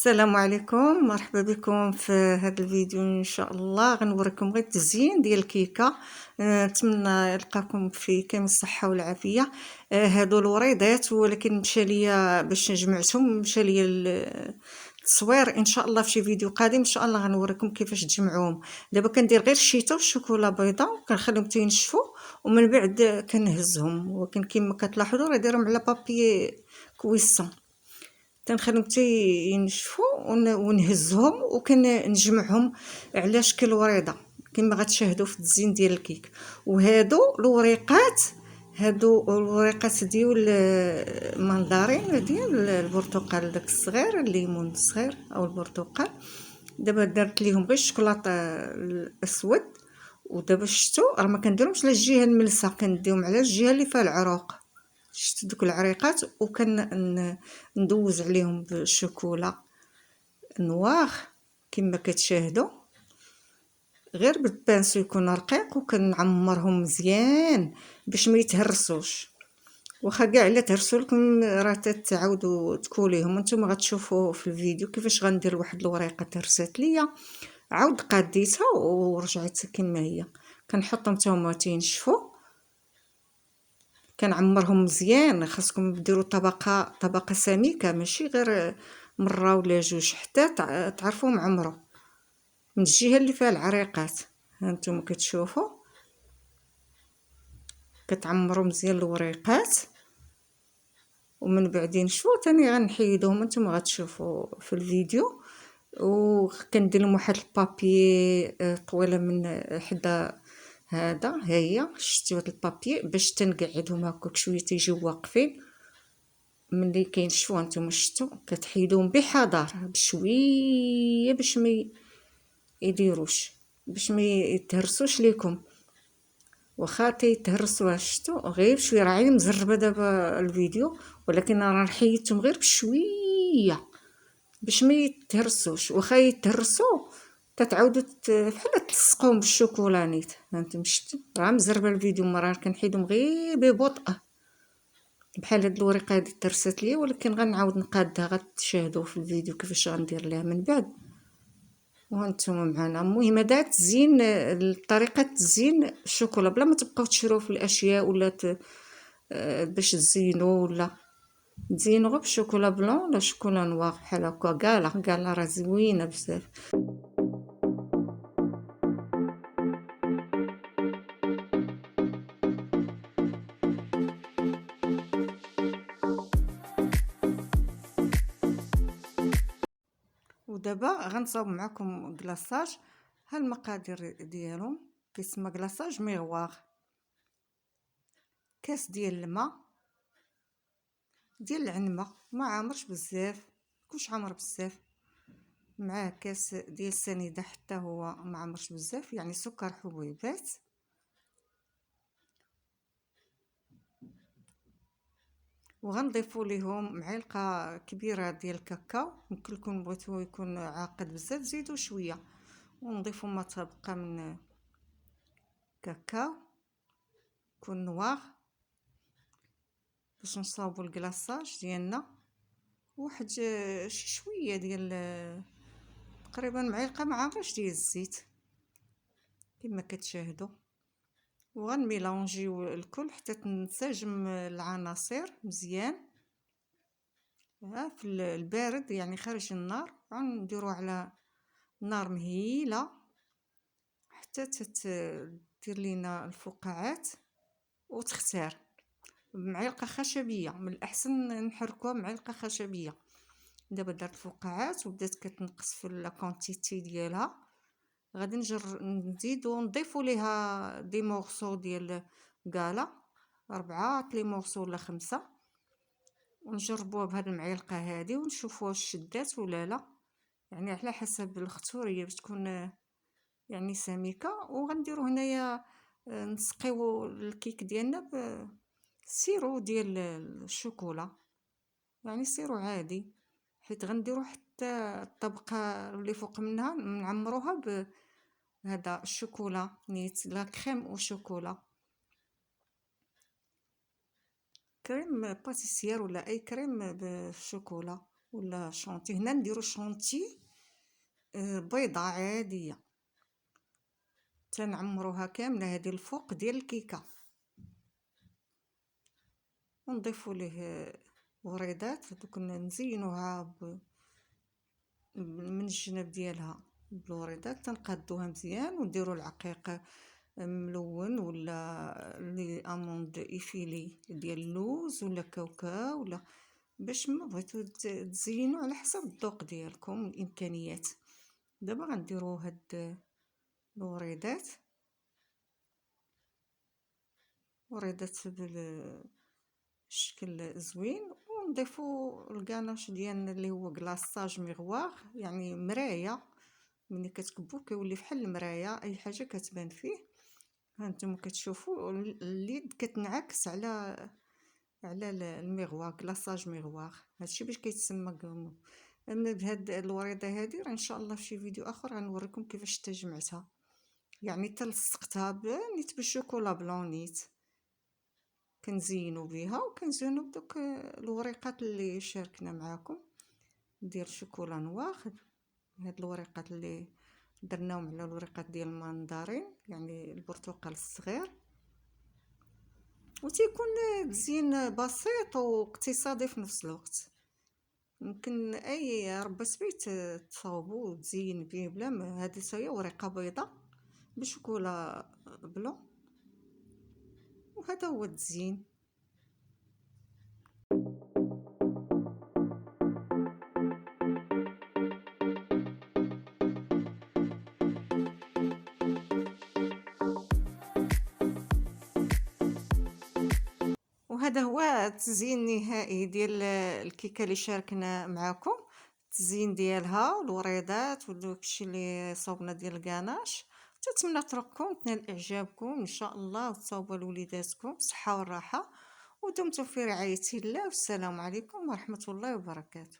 السلام عليكم، مرحبا بكم في هذا الفيديو. ان شاء الله غنوريكم غير التزيين ديال الكيكه. نتمنى يلقاكم في كامل الصحه والعافيه. هادو الوريضات، ولكن مشى ليا باش جمعتهم، مشى ليا التصوير. ان شاء الله في شي فيديو قادم ان شاء الله غنوريكم كيفاش تجمعوهم. دابا كندير غير الشيتو والشوكولا بيضاء وكنخليهم حتى ينشفوا، ومن بعد كنهزهم. ولكن كما كتلاحظوا راه دايرهم على بابي كويسون، تنخليهم حتى ينشفوا ونهزهم وكنجمعهم على شكل وريضه كما غتشاهدوا في التزيين ديال الكيك. وهادو الوريقات، هادو الوريقات ديال المندارين ديال البرتقال، داك الصغير، الليمون الصغير او البرتقال. دابا درت ليهم غير الشوكولاته الاسود، ودابا شفتوا راه ما كنديرهمش على الجهه الملسه، كنديهم على الجهه اللي فيها العروق. شفت دوك العريقات، ندوز عليهم بالشوكولا نوار كما كتشاهدوا، غير بالبانسو يكون رقيق، وكنعمرهم مزيان باش ما يتهرسوش. واخا كاع الا تهرسوا لكم راه تتعاودوا تكوليهم. نتوما غتشوفوا في الفيديو كيفاش غندير واحد الوريقه تهرست ليا، عاود قاديتها ورجعت كما هي. كنحطهم حتى هما تينشفوا، كنعمرهم مزيان. خاصكم ديروا طبقه سميكه، ماشي غير مره ولا جوج، حتى تعرفوا معمروا من الجهه اللي فيها العريقات. هانتوما كتشوفوا كتعمروا مزيان الوريقات، ومن بعد ينشفوا ثاني غنحيدوهم. نتوما غتشوفوا في الفيديو. وكندير لهم واحد البابي طويله من حدا هذا، ها هي شفتوا هاد البابي، باش تنقعدهم هكاك شويه تيجيو واقفين. ملي كينشفوا نتوما شفتوا كتحيدوهم بحذر بشويه باش ما يديروش، باش ما يتهرسوش ليكم. واخا تيتهرسوا شفتوا غير شويه، راه عيني مزربه دابا الفيديو، ولكن راه حيدتهم غير بشويه باش ما يتهرسوش. واخا يتهرسوا كتعاودوا بحال تلصقوهم بالشوكولا نيت. هانتوما شفتوا راه مزربه الفيديو، راه كنحيدهم غير ببطء بحال هاد الورقه هادي ترست ليا، ولكن غنعاود نقادها. غتشاهدوا في الفيديو كيفاش غندير ليها من بعد. وهانتوما معنا. المهم هذا تزيين، طريقه تزيين الشوكولا بلا ما تبقاو تشريو في الاشياء ولا باش تزينوا، ولا تزينوا غير بالشوكولا بلون ولا شوكولا نوار بحال هكا. كالا راه زوينه بزاف. ودابا غنصاوب معكم كلاصاج. ها المقادير ديالهم. كيسمى كلاصاج ميغوار. كاس ديال الماء ديال العنبه، ما عامرش بزاف، كلش عامر بزاف. معاه كاس ديال السنيده حتى هو ما عامرش بزاف، يعني سكر حبيبات. وغنضيفوا ليهم معلقه كبيره ديال الكاكاو. يمكن لكم بغيتو يكون عاقد بزاف زيدوا شويه، ونضيفوا ما تبقى من كاكاو يكون نوار باش نصاوبوا الكلاصاج ديالنا. واحد شي شويه ديال تقريبا معلقه ما عامرش ديال الزيت كما كتشاهدوا. وغنميلونجيو الكل حتى تنسجم العناصر مزيان. في البارد يعني خارج النار، غنديروه على نار مهيله حتى دير لينا الفقاعات وتختار بمعلقه خشبيه. من الاحسن نحركوها بمعلقه خشبيه. دابا درت الفقاعات وبدات كتنقص في لا كونتيتي ديالها. غادي نزيدو نضيفو ليها دي مورسو ديال كالا، 4 لي مورسو ولا 5، ونجربوها بهاد المعلقه هذه ونشوفوا واش شدات ولا لا. يعني على حسب الختوريه باش تكون يعني سميكه. وغنديروا هنايا نسقيو الكيك ديالنا بسيرو ديال الشوكولا، يعني سيرو عادي، حيت غنديروا حتى الطبقه اللي فوق منها نعمروها بهذا الشوكولا نيت، لا كريم او شوكولا، كريم باتيسير ولا اي كريم بالشوكولا. ولا شونتي. هنا نديرو شونتي بيضة عادية تنعمروها كاملة هذه الفوق ديال الكيكة، ونضيفوا ليه وريدات دوك نزينوها من الجناب ديالها بالوريدات، تنقادوها مزيان ونديروا العقيق ملون ولا لي اموند ايفيلي ديال اللوز ولا كاوكاو ولا باش ما بغيتو تزينوا على حسب الذوق ديالكم الامكانيات. دابا غنديروا هاد الوريدات بالشكل زوين، ونضيفوا الكاناش ديالنا اللي هو كلاصاج ميغوار، يعني مرايه. ملي كتكبو كيولي بحال المرايه، اي حاجه كتبان فيه. هانتوما كتشوفوا اليد كتنعكس على الميغوار، كلاصاج ميغوار. هادشي باش كيتسمى كمو. انا بهاد الوريده هادي راه ان شاء الله في شي فيديو اخر غنوريكم كيفاش تجمعتها، يعني تلصقتها نيت بالشوكولا بلون نيت، كنزينو بها وكنزينو بدوك الوريقات اللي شاركنا معاكم ديال الشوكولا نوار. هاد الوريقات اللي درناهم على الوريقات ديال الماندارين، يعني البرتقال الصغير، وتيكون تزيين بسيط واقتصادي في نفس الوقت. يمكن اي ربة بيت تصاوبو وتزين بيه بلا ما. هذه هي ورقه بيضاء بشوكولا بلون، وهذا هو التزيين. وهذا هو التزيين النهائي ديال الكيكه اللي شاركنا معكم، التزيين ديالها والوريدات وداكشي اللي صوبنا ديال الكاناش. تتمنى تركم تنال اعجابكم ان شاء الله، وتصاوبوا لوليداتكم بالصحه والراحه، ودمتم في رعايه الله، والسلام عليكم ورحمه الله وبركاته.